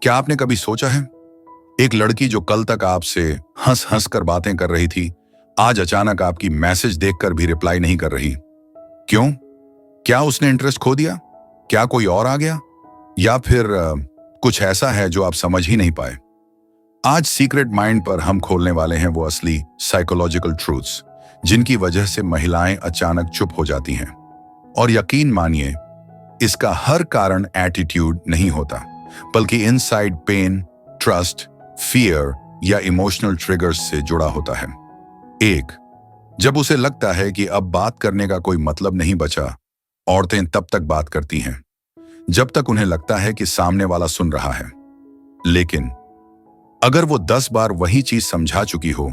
क्या आपने कभी सोचा है, एक लड़की जो कल तक आपसे हंस हंस कर बातें कर रही थी, आज अचानक आपकी मैसेज देखकर भी रिप्लाई नहीं कर रही। क्यों? क्या उसने इंटरेस्ट खो दिया? क्या कोई और आ गया? या फिर कुछ ऐसा है जो आप समझ ही नहीं पाए? आज सीक्रेट माइंड पर हम खोलने वाले हैं वो असली साइकोलॉजिकल ट्रूथ्स जिनकी वजह से महिलाएं अचानक चुप हो जाती हैं। और यकीन मानिए, इसका हर कारण एटीट्यूड नहीं होता, बल्कि इनसाइड पेन, ट्रस्ट, फियर या इमोशनल ट्रिगर्स से जुड़ा होता है। एक, जब उसे लगता है कि अब बात करने का कोई मतलब नहीं बचा, औरतें तब तक बात करती हैं जब तक उन्हें लगता है कि सामने वाला सुन रहा है। लेकिन अगर वो 10 बार वही चीज समझा चुकी हो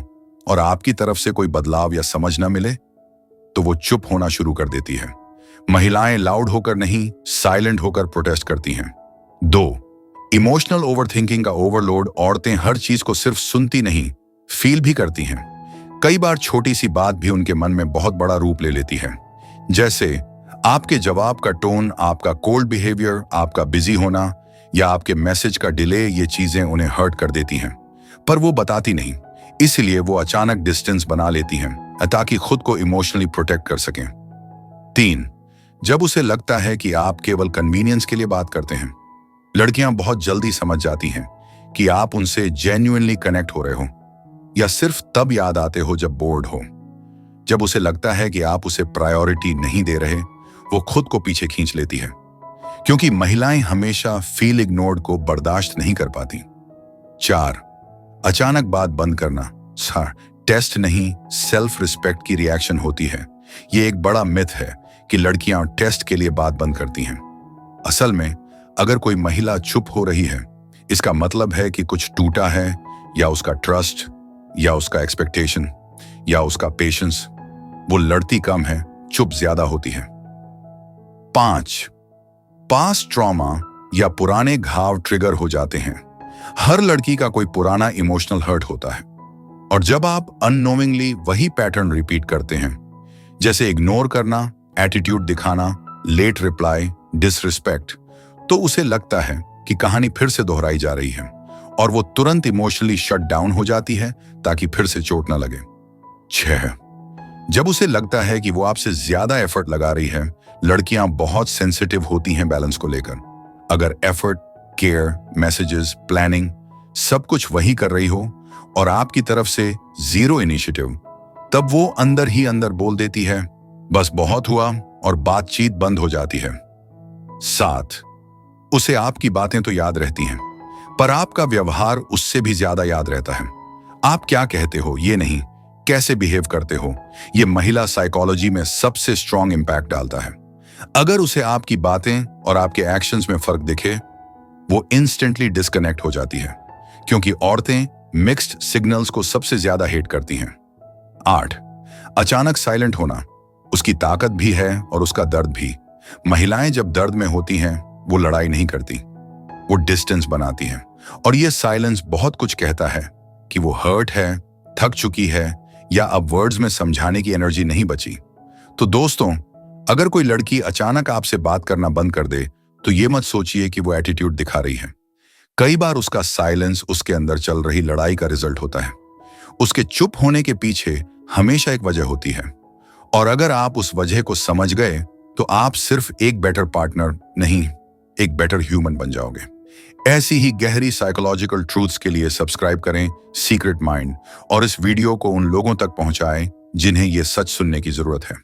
और आपकी तरफ से कोई बदलाव या समझ न मिले, तो वो चुप होना शुरू कर देती है। महिलाएं लाउड होकर नहीं, साइलेंट होकर प्रोटेस्ट करती हैं। 2, इमोशनल ओवरथिंकिंग का ओवरलोड। औरतें हर चीज को सिर्फ सुनती नहीं, फील भी करती हैं। कई बार छोटी सी बात भी उनके मन में बहुत बड़ा रूप ले लेती है, जैसे आपके जवाब का टोन, आपका कोल्ड बिहेवियर, आपका बिजी होना या आपके मैसेज का डिले। ये चीजें उन्हें हर्ट कर देती हैं, पर वो बताती नहीं, इसलिए वो अचानक डिस्टेंस बना लेती हैं ताकि खुद को इमोशनली प्रोटेक्ट कर सकें। 3, जब उसे लगता है कि आप केवल कन्वीनियंस के लिए बात करते हैं। लड़कियां बहुत जल्दी समझ जाती हैं कि आप उनसे जेन्युइनली कनेक्ट हो रहे हो या सिर्फ तब याद आते हो जब बोर्ड हो। जब उसे लगता है कि आप उसे प्रायोरिटी नहीं दे रहे, वो खुद को पीछे खींच लेती है, क्योंकि महिलाएं हमेशा फील इग्नोर्ड को बर्दाश्त नहीं कर पाती। 4, अचानक बात बंद करना टेस्ट नहीं, सेल्फ रिस्पेक्ट की रिएक्शन होती है। ये एक बड़ा मिथ है कि लड़कियां टेस्ट के लिए बात बंद करती हैं। असल में अगर कोई महिला चुप हो रही है, इसका मतलब है कि कुछ टूटा है, या उसका ट्रस्ट, या उसका एक्सपेक्टेशन, या उसका पेशेंस। वो लड़ती कम है, चुप ज्यादा होती है। 5, पास्ट ट्रॉमा या पुराने घाव ट्रिगर हो जाते हैं। हर लड़की का कोई पुराना इमोशनल हर्ट होता है, और जब आप अननोइंगली वही पैटर्न रिपीट करते हैं, जैसे इग्नोर करना, एटीट्यूड दिखाना, लेट रिप्लाई, डिसरिस्पेक्ट, तो उसे लगता है कि कहानी फिर से दोहराई जा रही है, और वो तुरंत इमोशनली शट डाउन हो जाती है ताकि फिर से चोट न लगे। 6, जब उसे लगता है कि वो आपसे ज्यादा एफर्ट लगा रही है। लड़कियां बहुत सेंसिटिव होती हैं बैलेंस को लेकर। अगर एफर्ट, केयर, मैसेजेस, प्लानिंग सब कुछ वही कर रही हो और आपकी तरफ से जीरो इनिशिएटिव, तब वो अंदर ही अंदर बोल देती है, बस बहुत हुआ, और बातचीत बंद हो जाती है। 7, उसे आपकी बातें तो याद रहती हैं, पर आपका व्यवहार उससे भी ज्यादा याद रहता है। आप क्या कहते हो ये नहीं, कैसे बिहेव करते हो, ये महिला साइकोलॉजी में सबसे स्ट्रॉन्ग इंपैक्ट डालता है। अगर उसे आपकी बातें और आपके एक्शंस में फर्क दिखे, वो इंस्टेंटली डिस्कनेक्ट हो जाती है, क्योंकि औरतें मिक्स्ड सिग्नल्स को सबसे ज्यादा हेट करती हैं। 8, अचानक साइलेंट होना। उसकी ताकत भी है और उसका दर्द भी। महिलाएं जब दर्द में होती हैं, वो लड़ाई नहीं करती, वो डिस्टेंस बनाती हैं, और ये साइलेंस बहुत कुछ कहता है कि वो हर्ट है, थक चुकी है, या अब वर्ड्स में समझाने की एनर्जी नहीं बची। तो दोस्तों, अगर कोई लड़की अचानक आपसे बात करना बंद कर दे, तो ये मत सोचिए कि वो एटीट्यूड दिखा रही है। कई बार उसका साइलेंस उसके अंदर चल रही लड़ाई का रिजल्ट होता है। उसके चुप होने के पीछे हमेशा एक वजह होती है, और अगर आप उस वजह को समझ गए, तो आप सिर्फ एक बेटर पार्टनर नहीं, एक बेटर ह्यूमन बन जाओगे। ऐसी ही गहरी साइकोलॉजिकल ट्रूथ्स के लिए सब्सक्राइब करें सीक्रेट माइंड, और इस वीडियो को उन लोगों तक पहुंचाएं जिन्हें ये सच सुनने की जरूरत है।